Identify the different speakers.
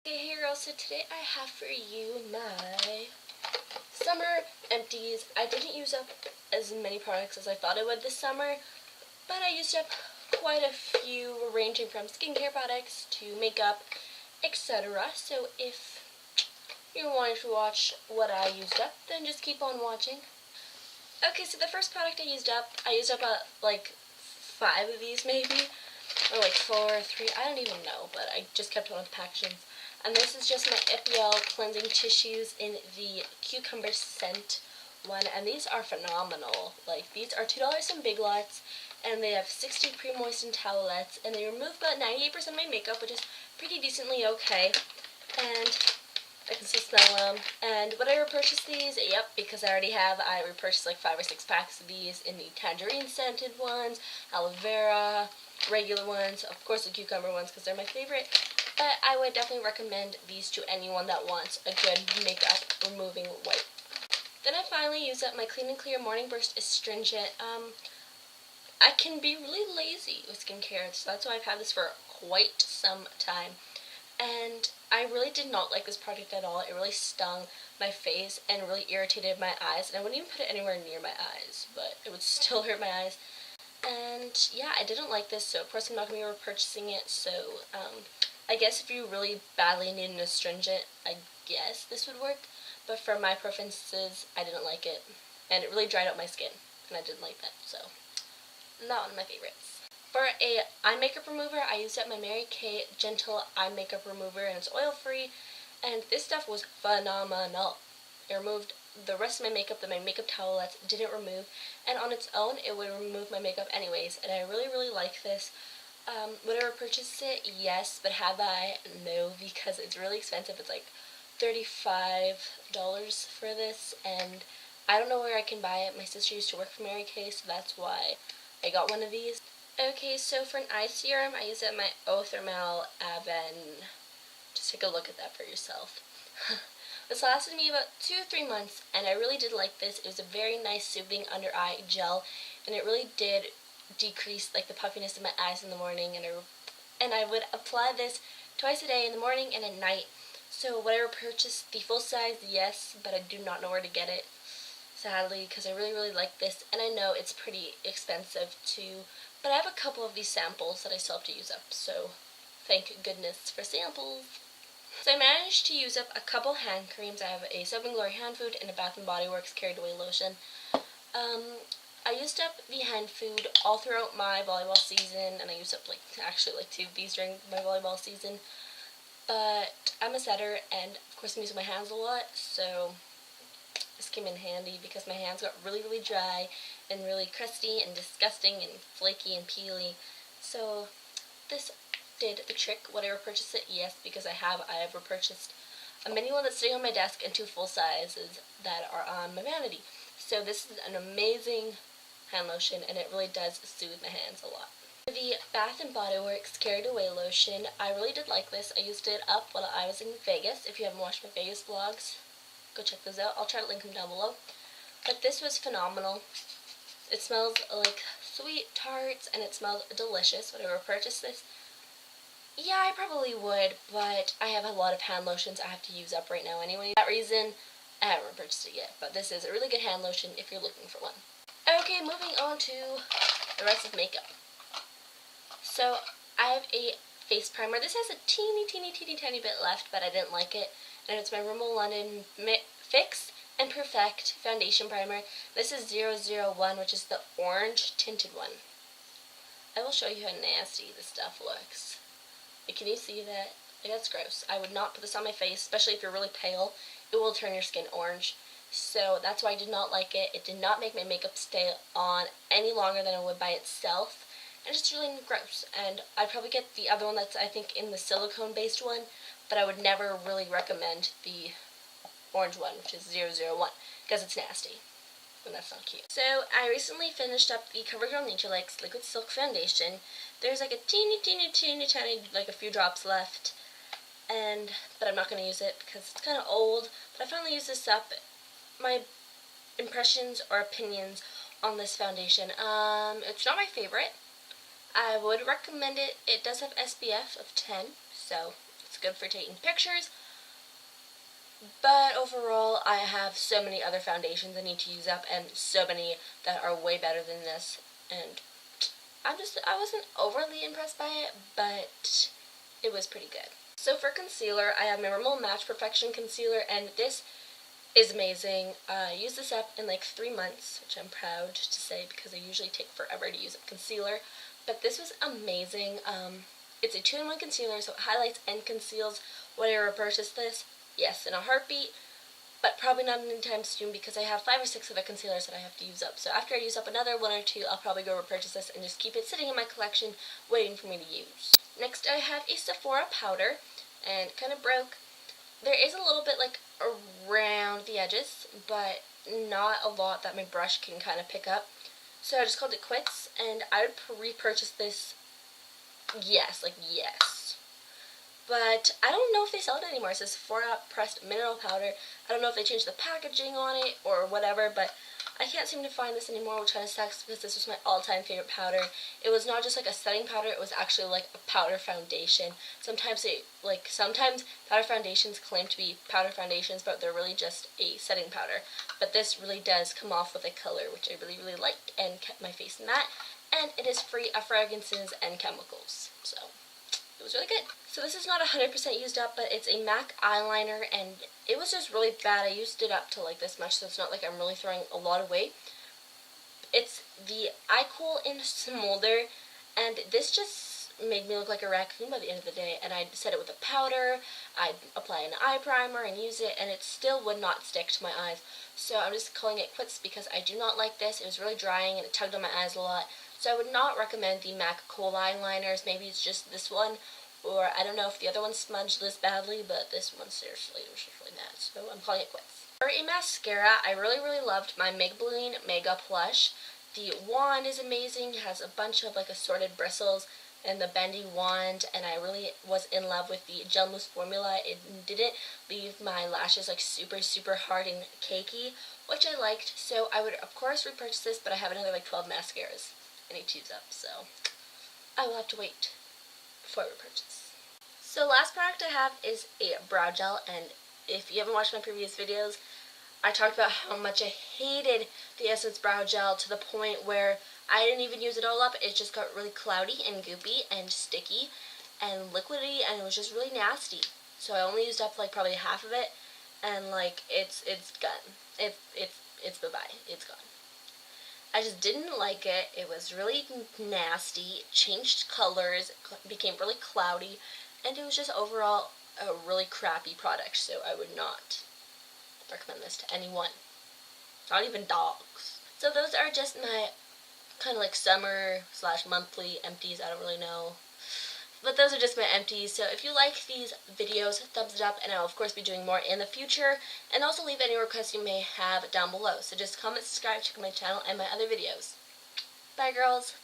Speaker 1: Hey girls, so today I have for you my summer empties. I didn't use up as many products as I thought I would this summer, but I used up quite a few ranging from skincare products to makeup, etc. So if you're wanting to watch what I used up, then just keep on watching. Okay, so the first product I used up like 5 of these maybe, or like 4 or 3, I don't even know, but I just kept on with the packaging. And this is just my EPL cleansing tissues in the cucumber scent one, and these are phenomenal. Like, these are $2 from Big Lots, and they have 60 pre-moistened towelettes, and they remove about 98% of my makeup, which is pretty decently okay. And I can still smell them. And would I repurchase these? Yep, because I already have. I repurchased like 5 or 6 packs of these in the tangerine scented ones, aloe vera, regular ones, of course the cucumber ones because they're my favorite. But I would definitely recommend these to anyone that wants a good makeup removing wipe. Then I finally used up my Clean and Clear Morning Burst Astringent. I can be really lazy with skincare, so that's why I've had this for quite some time. And I really did not like this product at all. It really stung my face and really irritated my eyes. And I wouldn't even put it anywhere near my eyes, but it would still hurt my eyes. And yeah, I didn't like this, so of course I'm not going to be repurchasing it. So I guess if you really badly need an astringent, I guess this would work. But for my preferences, I didn't like it. And it really dried out my skin, and I didn't like that. So not one of my favorites. For a eye makeup remover, I used up my Mary Kay Gentle Eye Makeup Remover, and it's oil-free. And this stuff was phenomenal. It removed the rest of my makeup that my makeup towelettes didn't remove, and on its own it would remove my makeup anyways, and I really like this. Would I repurchase it? Yes, but have I? No, because it's really expensive. It's like $35 for this, and I don't know where I can buy it. My sister used to work for Mary Kay, so that's why I got one of these. Okay, so for an eye serum, I use it my Eau Thermale Aven. Just take a look at that for yourself. This lasted me about 2 or 3 months, and I really did like this. It was a very nice soothing under eye gel, and it really did decrease like the puffiness of my eyes in the morning, and I would apply this twice a day, in the morning and at night. So would I repurchase the full size? Yes, but I do not know where to get it, sadly, because I really like this, and I know it's pretty expensive too, but I have a couple of these samples that I still have to use up, so thank goodness for samples. So I managed to use up a couple hand creams. I have a Soap & Glory hand food and a Bath & Body Works Carried Away lotion. I used up the hand food all throughout my volleyball season, and I used up actually 2 of these during my volleyball season. But I'm a setter, and of course I'm using my hands a lot, so this came in handy because my hands got really dry and really crusty and disgusting and flaky and peely. So this did the trick. Would I repurchase it? Yes, because I have repurchased a mini one that's sitting on my desk and 2 full sizes that are on my vanity. So this is an amazing hand lotion, and it really does soothe my hands a lot. For the Bath & Body Works Carried Away lotion, I really did like this. I used it up while I was in Vegas. If you haven't watched my Vegas vlogs, go check those out. I'll try to link them down below. But this was phenomenal. It smells like sweet tarts, and it smells delicious. Would I repurchase this? Yeah, I probably would, but I have a lot of hand lotions I have to use up right now anyway. For that reason, I haven't repurchased it yet, but this is a really good hand lotion if you're looking for one. Okay, moving on to the rest of makeup. So, I have a face primer. This has a teeny tiny bit left, but I didn't like it, and it's my Rimmel London Fix and Perfect Foundation Primer. This is 001, which is the orange tinted one. I will show you how nasty this stuff looks. Can you see that? That's gross. I would not put this on my face, especially if you're really pale. It will turn your skin orange. So that's why I did not like it. It did not make my makeup stay on any longer than it would by itself. And it's really gross. And I'd probably get the other one that's, I think, in the silicone-based one, but I would never really recommend the orange one, which is 001, because it's nasty. And that's not cute. So I recently finished up the CoverGirl Naturelix Liquid Silk Foundation. There's like a teeny tiny, like a few drops left, but I'm not going to use it because it's kind of old. But I finally used this up. My impressions or opinions on this foundation. It's not my favorite. I would recommend it. It does have SPF of 10, so It's good for taking pictures. But overall, I have so many other foundations I need to use up, and so many that are way better than this, and I wasn't overly impressed by it, but it was pretty good. So for concealer, I have my Rimmel Match Perfection Concealer, and this is amazing. I used this up in like 3 months, which I'm proud to say because I usually take forever to use up concealer, but this was amazing. It's a 2-in-1 concealer, so it highlights and conceals. Would I repurchase this? Yes, in a heartbeat, but probably not anytime soon because I have 5 or 6 other concealers that I have to use up. So after I use up another 1 or 2, I'll probably go repurchase this and just keep it sitting in my collection waiting for me to use. Next I have a Sephora powder, and kind of broke. There is a little bit like around the edges, but not a lot that my brush can kind of pick up. So I just called it quits, and I would repurchase this, yes. But I don't know if they sell it anymore. It says Sephora Pressed Mineral Powder. I don't know if they changed the packaging on it or whatever, but I can't seem to find this anymore, which kind of sucks because this was my all-time favorite powder. It was not just like a setting powder, it was actually like a powder foundation. Sometimes powder foundations claim to be powder foundations, but they're really just a setting powder. But this really does come off with a color, which I really, really liked and kept my face matte. And it is free of fragrances and chemicals. So it was really good. So this is not 100% used up, but it's a MAC eyeliner, and it was just really bad. I used it up to like this much, so it's not like I'm really throwing a lot away. It's the Eye Cool in Smolder, and this just made me look like a raccoon by the end of the day. And I'd set it with a powder, I'd apply an eye primer and use it, and it still would not stick to my eyes. So I'm just calling it quits because I do not like this. It was really drying and it tugged on my eyes a lot. So I would not recommend the MAC Kohl eyeliners. Maybe it's just this one, or I don't know if the other one smudged this badly, but this one seriously was just really bad. So I'm calling it quits. For a mascara, I really, really loved my Maybelline Mega Plush. The wand is amazing. It has a bunch of like assorted bristles and the bendy wand, and I really was in love with the gel mousse formula. It didn't leave my lashes like super, super hard and cakey, which I liked. So I would of course repurchase this, but I have another like 12 mascaras I need to use up, so I will have to wait before I repurchase. So last product I have is a brow gel, and if you haven't watched my previous videos, I talked about how much I hated the Essence brow gel to the point where I didn't even use it all up. It just got really cloudy and goopy and sticky and liquidy, and it was just really nasty. So I only used up like probably half of it, and like it's gone. It's bye-bye. It's gone. I just didn't like it. It was really nasty, changed colors, became really cloudy, and it was just overall a really crappy product, so I would not recommend this to anyone. Not even dogs. So those are just my kind of like summer / monthly empties. I don't really know. But those are just my empties. So if you like these videos, thumbs it up, and I'll of course be doing more in the future. And also leave any requests you may have down below. So just comment, subscribe, check out my channel and my other videos. Bye girls!